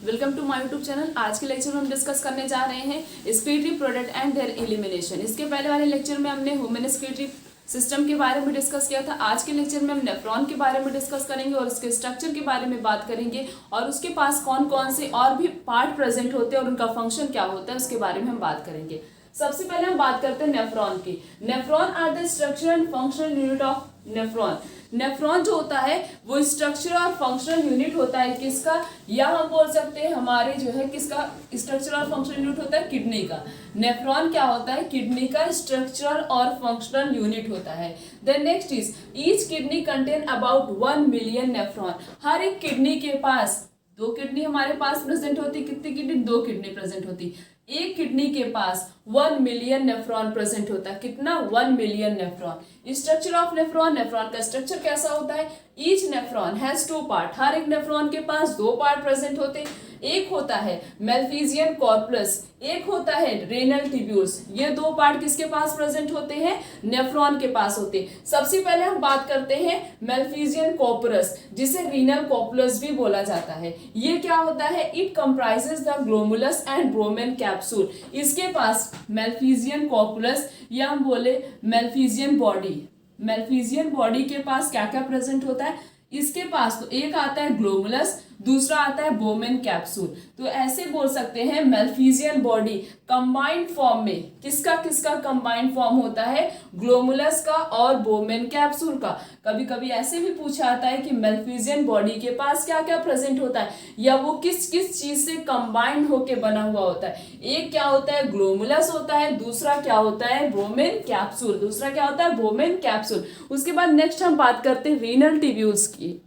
Welcome to my YouTube channel. आज के lecture में हम डिस्कस करने जा रहे हैं excretory product and there elimination. इसके पहले वाले लेक्चर में हमने ह्यूमन एक्सक्रीटरी सिस्टम के बारे में डिस्कस किया था। आज के लेक्चर में हम नेफ्रॉन के बारे में डिस्कस करेंगे और उसके स्ट्रक्चर के बारे में बात करेंगे और उसके पास कौन कौन से और भी पार्ट प्रेजेंट होते हैं और उनका फंक्शन क्या होता है उसके बारे में हम बात करेंगे। सबसे पहले हम बात करते हैं नेफ्रॉन की। Nephron are the structure and functional unit of nephron. Nephron जो होता है वो स्ट्रक्चर और फंक्शनल यूनिट होता है किसका, या हम बोल सकते हैं हमारे जो है किसका स्ट्रक्चर और फंक्शनल यूनिट होता है, किडनी का। नेफ्रॉन क्या होता है, किडनी का स्ट्रक्चर और फंक्शनल यूनिट होता है। Then next is each kidney contain about 1 million nephron. हर एक किडनी के पास 2 किडनी हमारे पास प्रेजेंट होती। कितनी किडनी, 2 किडनी प्रेजेंट होती। एक किडनी के पास 1 मिलियन नेफ्रॉन प्रेजेंट होता है। कितना, 1 million nephron. Structure of nephron, nephron का स्ट्रक्चर कैसा होता है, ईच नेफ्रॉन हैज 2 पार्ट। हर एक नेफ्रॉन के पास 2 पार्ट प्रेजेंट होते हैं। एक होता है मेल्फिजियन कॉर्पस, एक होता है रेनल ट्यूब्यूल्स। ये 2 पार्ट किसके पास प्रेजेंट होते हैं, नेफ्रॉन के पास होते हैं। सबसे पहले हम बात करते हैं मेल्फिजियन कॉर्पस, जिसे रीनल कॉर्पस भी बोला जाता है। ये क्या होता है, it comprises the glomerulus and Bowman capsule. इसके पास मेल्फिजियन कॉर्पस या हम बोले मेल्फिजियन बॉडी, मेल्फिजियन बॉडी के पास क्या क्या प्रेजेंट होता है, इसके पास तो एक आता है ग्लोमुलस, दूसरा आता है बोमेन कैप्सूल। तो ऐसे बोल सकते हैं मेल्फिजियन बॉडी कंबाइंड फॉर्म में किसका किसका कंबाइंड फॉर्म होता है, ग्लोमुलस का और बोमेन कैप्सूल का। कभी कभी ऐसे भी पूछा आता है कि मेल्फिजियन बॉडी के पास क्या क्या प्रेजेंट होता है या वो किस किस चीज से कंबाइंड होके बना हुआ होता है। एक क्या होता है, ग्लोमुलस होता है, दूसरा क्या होता है, बोमेन कैप्सूल। दूसरा क्या होता है, बोमेन कैप्सूल। उसके बाद नेक्स्ट हम बात करते हैं रीनल ट्यूब्यूल्स की।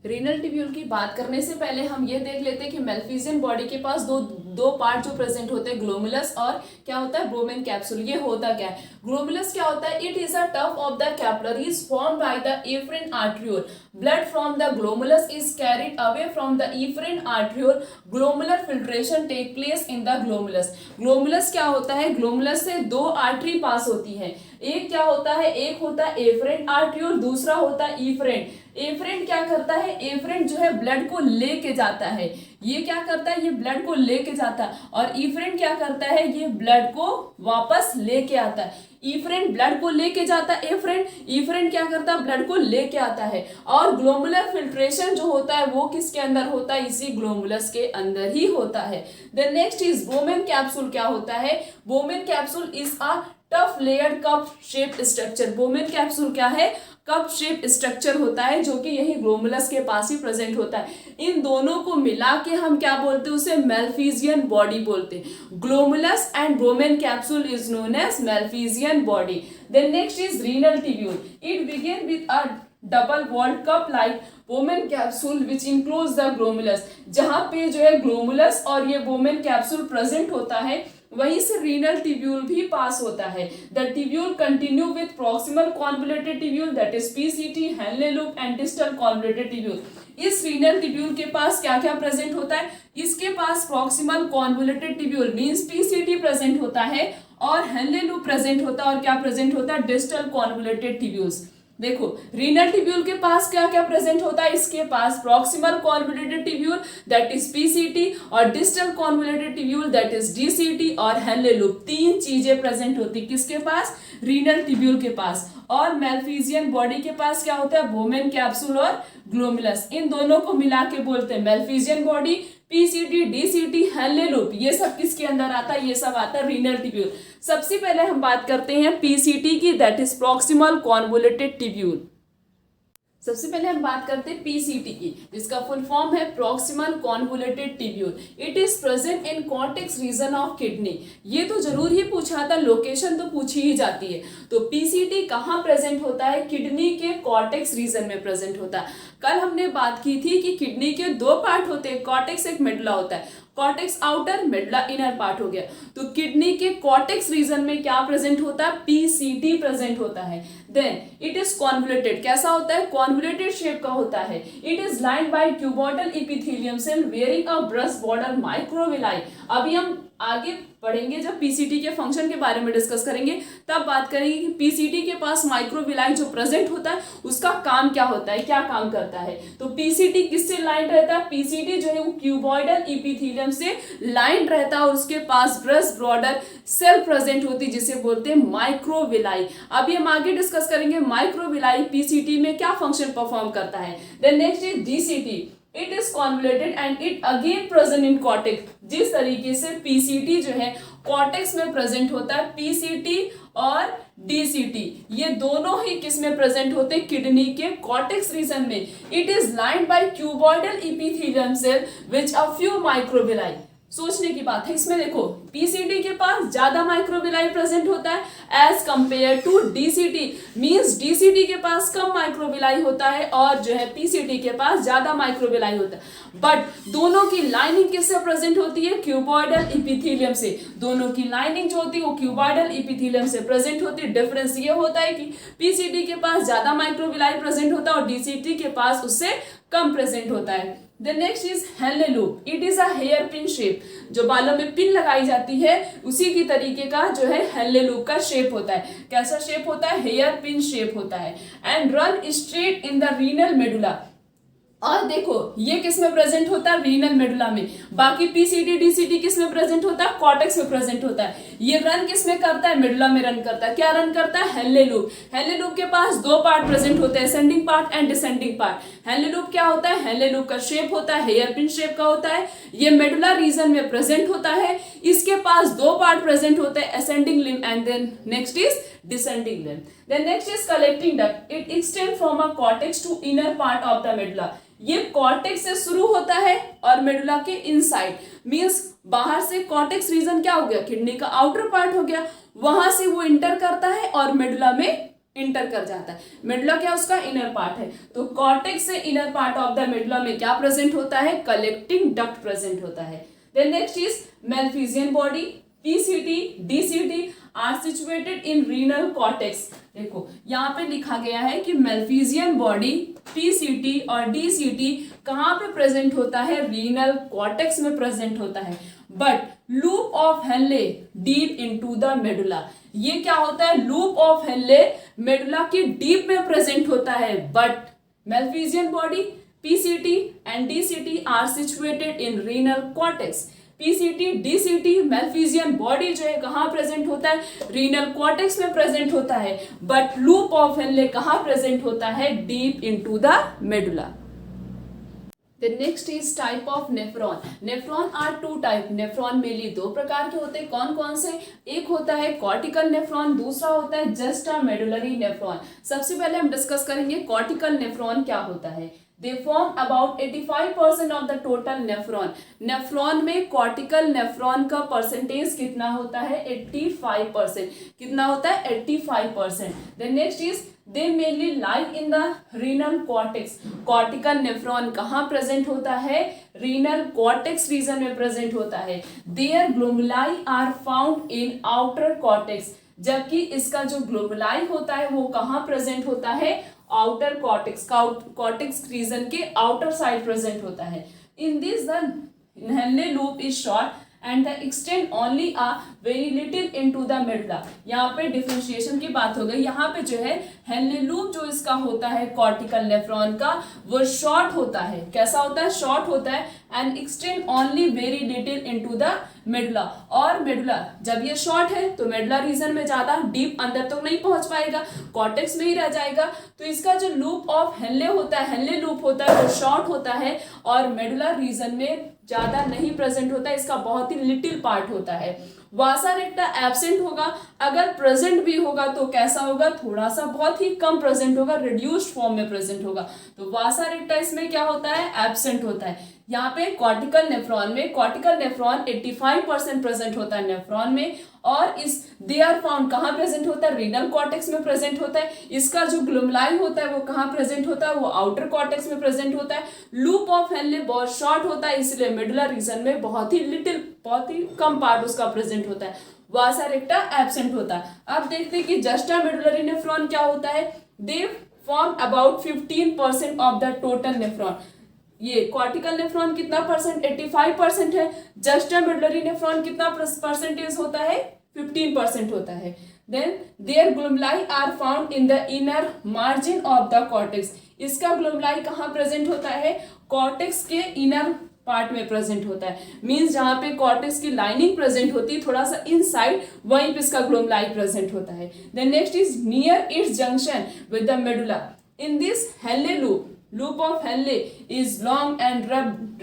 रीनल ट्यूब्यूल की बात करने से पहले हम ये देख लेते हैं कि मेल्फिजियन बॉडी के पास दो पार्ट जो प्रेजेंट होते हैं, ग्लोमुलस और क्या होता है, ब्रोमेन कैप्सूल। ये होता क्या है, ग्लोमुलस क्या होता है, it is a tuft of the capillaries formed by the efferent arteriole. Blood from the glomerulus is carried away from the efferent arteriole. Glomerular filtration take place in the glomerulus. Glomerulus क्या होता है, ग्लोमुलस से 2 artery पास होती है। एक क्या होता है, एक होता है एफरेंट आर्ट्रियोल, दूसरा होता है इफरेंट। एफरेंट क्या करता है, एफरेंट जो है ब्लड को लेके जाता है। ये क्या करता है, ये ब्लड को लेके जाता है। और इफरेंट क्या करता है, ये ब्लड को वापस लेके आता है। इफरेंट ब्लड को लेके जाता है, इफरेंट क्या करता है, ब्लड को लेके आता है। और ग्लोमुलर फिल्ट्रेशन जो होता है वो किसके अंदर होता है, इसी ग्लोमुलस के अंदर ही होता है। Then next is Bowman capsule. क्या होता है, Bowman capsule is a tough layered cup shape structure. Bowman capsule क्या है, कप शेप स्ट्रक्चर होता है जो कि यही ग्लोमुलस के पास ही प्रेजेंट होता है। इन दोनों को मिला के हम क्या बोलते हैं, उसे मेल्फिजियन बॉडी बोलते हैं। Glomerulus and Bowman capsule is known as Malpighian body. Then next is renal tubule. It begin with a double walled cup like Bowman capsule which includes the glomerulus. जहां पे जो है ग्लोमुलस और ये बोमेन कैप्सूल प्रेजेंट होता है वहीं से रीनल ट्यूब्यूल भी पास होता है। The tubule continue with proximal convoluted tubule that is PCT, Henle loop and distal convoluted tubule. इस रीनल ट्यूब्यूल के पास क्या क्या प्रेजेंट होता है, इसके पास proximal convoluted tubule means PCT present होता है और हेनले लूप प्रेजेंट होता है और क्या प्रेजेंट होता है, डिस्टल कॉन्वोल्यूटेड ट्यूब्यूल्स। देखो रीनल ट्यूब्यूल के पास क्या क्या प्रेजेंट होता है, इसके पास proximal convoluted tubule that is PCT और distal convoluted tubule that is DCT और हेनले लूप। 3 चीजें प्रेजेंट होती किसके पास, रीनल ट्यूब्यूल के पास। और मेल्फिजियन बॉडी के पास क्या होता है, बोमेन कैप्सूल और ग्लोमुलस। इन दोनों को मिला के बोलते हैं Malpighian body, PCT, DCT, Henle loop. ये सब किसके अंदर आता है, ये सब आता है रीनल ट्यूब्यूल। सबसे पहले हम बात करते हैं पीसीटी की, that is proximal convoluted tubule. सबसे पहले हम बात करते हैं पीसीटी की, जिसका फुल फॉर्म है proximal convoluted tubule. It is present in cortex region of kidney. ये तो जरूर ही पूछा था, लोकेशन तो पूछी ही जाती है। तो पीसीटी कहाँ प्रेजेंट होता है, किडनी के कॉर्टेक्स रीजन में प्रेजेंट होता है। कल हमने बात की थी कि किडनी के 2 पार्ट होते हैं, कॉर्टेक्स एक मेडुला होता है। Cortex outer, medulla inner part हो गया। तो किडनी के कॉर्टेक्स रीजन में क्या प्रेजेंट होता है, पीसीटी प्रेजेंट होता है। Then it is convoluted. कैसा होता है, कॉन्वोल्यूटेड शेप का होता है। It is lined by cuboidal epithelium cell bearing a brush border microvilli. अभी हम आगे पढ़ेंगे, जब पीसीटी के फंक्शन के बारे में डिस्कस करेंगे तब बात करेंगे कि पीसीटी के पास माइक्रोविलाई जो प्रेजेंट होता है उसका काम क्या होता है, क्या काम करता है। तो पीसीटी किससे लाइन रहता है, पीसीटी जो है वो क्यूबॉइडल इपिथेलियम से लाइन रहता है और उसके पास ब्रश बॉर्डर सेल प्रेजेंट होती है जिसे बोलते हैं माइक्रोविलाई। अभी हम आगे डिस्कस करेंगे माइक्रोविलाई पीसीटी में क्या फंक्शन परफॉर्म करता है। Then next is DCT, it is convoluted and it again present in cortex. जिस तरीके से पीसीटी जो है कॉर्टेक्स में प्रेजेंट होता है, पीसीटी और डीसीटी ये दोनों ही किस में प्रेजेंट होते हैं, किडनी के कॉर्टेक्स रीजन में। It is lined by cuboidal epithelium cell which a few microvilli. सोचने की बात है इसमें, देखो पीसीटी के पास ज्यादा माइक्रोविलाई प्रेजेंट होता है as compare to DCT, means DCT के पास कम माइक्रोविलाई होता है और जो है पीसीटी के पास ज्यादा माइक्रोविलाई होता है। बट दोनों की लाइनिंग किससे प्रेजेंट होती है, क्यूबॉइडल इपिथेलियम से। दोनों की लाइनिंग जो होती है वो क्यूबॉइडल इपिथेलियम से प्रेजेंट होती है। डिफरेंस ये होता है कि पीसीटी के पास ज्यादा माइक्रोविलाई प्रेजेंट होता है और डीसीटी के पास उससे कम प्रेजेंट होता है। The next is Henle loop. It is a hairpin shape. जो बालों में पिन लगाई जाती है उसी की तरीके का जो है हेनले लूप का शेप होता है। कैसा शेप होता है, हेयर पिन शेप होता है। And run straight in the renal medulla. और देखो ये किस में प्रेजेंट होता है, रीनल मेडुला में। बाकी पीसीटी डीसीटी किस में प्रेजेंट होता है, कॉर्टेक्स में प्रेजेंट होता है। ये रन किस में करता है, मेडुला में रन करता है। क्या रन करता है, हेनले लूप। हेनले लूप के पास दो पार्ट प्रेजेंट होते हैं, ascending part and descending part. Henle loop क्या होता है, हेनले लूप का शेप होता है हेयर पिन शेप का होता है। ये मेडुला रीजन में प्रेजेंट होता है। इसके पास दो पार्ट प्रेजेंट होते हैं, ascending limb and then next is descending limb. Then next is collecting duct. It extend from a cortex to inner part of the medulla. ये कॉर्टेक्स से शुरू होता है और मेडुला के इनसाइड, मींस बाहर से कॉर्टेक्स रीजन क्या हो गया, किडनी का आउटर पार्ट हो गया, वहां से वो इंटर करता है और मेडुला में इंटर कर जाता है। मेडुला क्या उसका इनर पार्ट है। तो कॉर्टेक्स से inner part of the medulla में क्या प्रेजेंट होता है, कलेक्टिंग डक्ट प्रेजेंट होता है। Then next is Malpighian body. PCT DCT are situated in renal cortex. देखो यहाँ पे लिखा गया है कि मैलफिजियन बॉडी पीसीटी और डीसीटी कहाँ पे प्रेजेंट होता है, रीनल कॉर्टेक्स में प्रेजेंट होता है। But loop of Henle deep into the medulla. ये क्या होता है, लूप ऑफ हेनले मेडुला के डीप में प्रेजेंट होता है। But Malpighian body PCT and DCT are situated in renal cortex. PCT DCT Malpighian body जो है कहाँ प्रेजेंट होता है, रीनल कॉर्टेक्स में प्रेजेंट होता है। बट लूप ऑफ हेनले कहाँ प्रेजेंट होता है, deep into the medulla. The next is type of nephron. Nephron are two type. Nephron mainly दो प्रकार के होते हैं। कौन कौन से, एक होता है कॉर्टिकल नेफ्रॉन, दूसरा होता है जस्ट अ मेडुलरी नेफ्रॉन। सबसे पहले हम डिस्कस करेंगे कॉर्टिकल नेफ्रॉन क्या होता है। They form about 85% of the total nephron. Nephron में कॉर्टिकल नेफ्रॉन का परसेंटेज कितना होता है, 85%। कितना होता है, 85%। Then next is they mainly lie in the renal cortex. Cortical nephron कहाँ प्रेजेंट होता है, रीनल कॉर्टेक्स रीजन में प्रेजेंट होता है। Their glomuli are found in outer cortex. जबकि इसका जो ग्लोबुलाई होता है वो कहाँ प्रेजेंट होता है, आउटर कॉर्टेक्स, कॉर्टेक्स रीजन के आउटर साइड प्रेजेंट होता है। In this the Henle loop is short and the extend only a very little into the medulla. यहाँ पे डिफरेंशिएशन की बात हो गई। यहाँ पे जो है हेनले लूप जो इसका होता है कॉर्टिकल नेफ्रॉन का वो शॉर्ट होता है। कैसा होता है, शॉर्ट होता है and extend only very little into the medulla. और मेडुला जब ये शॉर्ट है तो मेडुला रीजन में ज्यादा डीप अंदर तक नहीं पहुंच पाएगा, कॉर्टेक्स में ही रह जाएगा। तो इसका जो लूप ऑफ हेनले होता है, हेनले लूप होता है वो शॉर्ट होता है और मेडुला रीजन में ज्यादा नहीं प्रेजेंट होता है, इसका बहुत ही लिटिल पार्ट होता है। वासा रेक्टा एब्सेंट होगा, अगर प्रेजेंट भी होगा तो कैसा होगा, थोड़ा सा बहुत ही कम प्रेजेंट होगा, रिड्यूस्ड फॉर्म में प्रेजेंट होगा। तो वासा रेक्टा इसमें क्या होता है, एब्सेंट होता है। यहाँ पे कॉर्टिकल नेफ्रॉन में कॉर्टिकल नेफ्रॉन 85% प्रेजेंट होता है नेफ्रॉन में, और इस दे आर फाउंड कहाँ प्रेजेंट होता है, रीनल कॉर्टेक्स में प्रेजेंट होता है। इसका जो ग्लोमेरुलाई होता है वो कहाँ प्रेजेंट होता है, वो आउटर कॉर्टेक्स में प्रेजेंट होता है। लूप ऑफ हेनले बहुत शॉर्ट होता है, इसलिए मेडुला रीजन में बहुत ही लिटिल, बहुत ही कम पार्ट उसका प्रेजेंट होता है। वासा रेक्टा एब्सेंट होता है। अब देखते हैं कि जस्टा मेडुलरी नेफ्रॉन क्या होता है। They form about 15% of the total nephron. ये कॉर्टिकल नेफ्रॉन कितना परसेंट, 85% है। जस्टा मेडुलरी नेफ्रॉन कितना परसेंटेज होता है, 15% होता है। Then their glomeruli are found in the inner margin of the cortex. इसका ग्लोमेरुलाई कहाँ प्रेजेंट होता है, कॉर्टेक्स के इनर पार्ट में प्रेजेंट होता है। मींस जहां पे कॉर्टेक्स की लाइनिंग प्रेजेंट होती है थोड़ा सा इनसाइड, वहीं पे इसका ग्लोमेरुलाई प्रेजेंट होता है। Then next is near its junction with the medulla. In this Henle loop of Henle is long and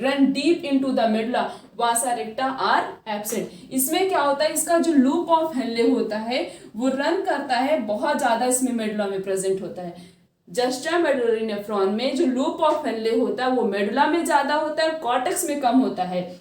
run deep into the medulla, vasa recta are absent. इसमें क्या होता है, इसका जो लूप ऑफ हेले होता है वो रन करता है, बहुत ज्यादा इसमें मेडुला में प्रेजेंट होता है। जस्टा मेडुलरी नेफ्रॉन में जो लूप ऑफ हेनले होता है वो मेडुला में ज्यादा होता है, कॉर्टेक्स में कम होता है।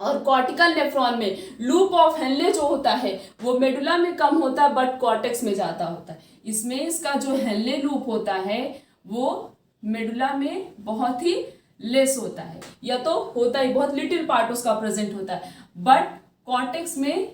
और कॉर्टिकल नेफ्रॉन में लूप ऑफ हेनले जो होता है वो मेडुला में कम होता है बट कॉर्टेक्स में ज्यादा होता है। इसमें इसका जो हेनले लूप होता है वो मेडुला में बहुत ही लेस होता है, या तो होता ही बहुत लिटिल पार्ट उसका प्रेजेंट होता है, बट कॉर्टेक्स में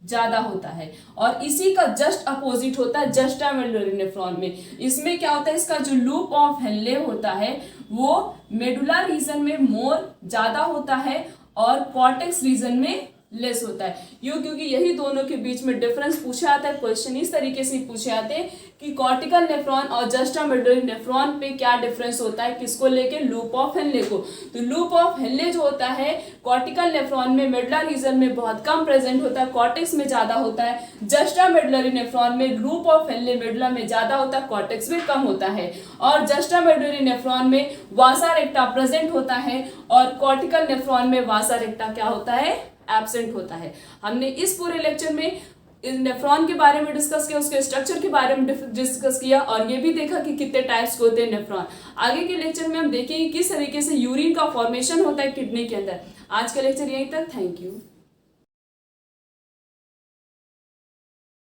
ज्यादा होता है। और इसी का जस्ट अपोजिट होता है जस्टा मेडुलरी नेफ्रॉन में। इसमें क्या होता है, इसका जो लूप ऑफ हेनले होता है वो मेडुला रीजन में मोर ज्यादा होता है और कॉर्टेक्स रीजन में लेस होता है। क्योंकि यही दोनों के बीच में डिफरेंस पूछे आता है, क्वेश्चन इस तरीके से पूछे आते हैं कि कॉर्टिकल नेफ्रॉन और जस्टा मेडुलरी नेफ्रॉन पे क्या डिफरेंस होता है, किसको लेके, लूप ऑफ हेनले को। तो लूप ऑफ हेनले जो होता है कॉर्टिकल नेफ्रॉन में मेडुला रीजन में बहुत कम प्रेजेंट होता है, कॉर्टेक्स में ज्यादा होता है। जस्टा मेडुलरी नेफ्रॉन में लूप ऑफ हेनले मेडुला में ज्यादा होता है, कॉर्टेक्स में कम होता है। और जस्टा मेडुलरी नेफ्रॉन में वासा रेक्टा प्रेजेंट होता है और कॉर्टिकल नेफ्रॉन में वासा रेक्टा क्या होता है, एब्सेंट होता है। हमने इस पूरे लेक्चर में नेफ्रॉन के बारे में डिस्कस किया, उसके स्ट्रक्चर के बारे में डिस्कस किया और ये भी देखा कि कितने टाइप्स के होते हैं नेफ्रॉन। आगे के लेक्चर में हम देखेंगे किस तरीके से यूरिन का फॉर्मेशन होता है किडनी के अंदर। आज का लेक्चर यहीं तक, थैंक यू।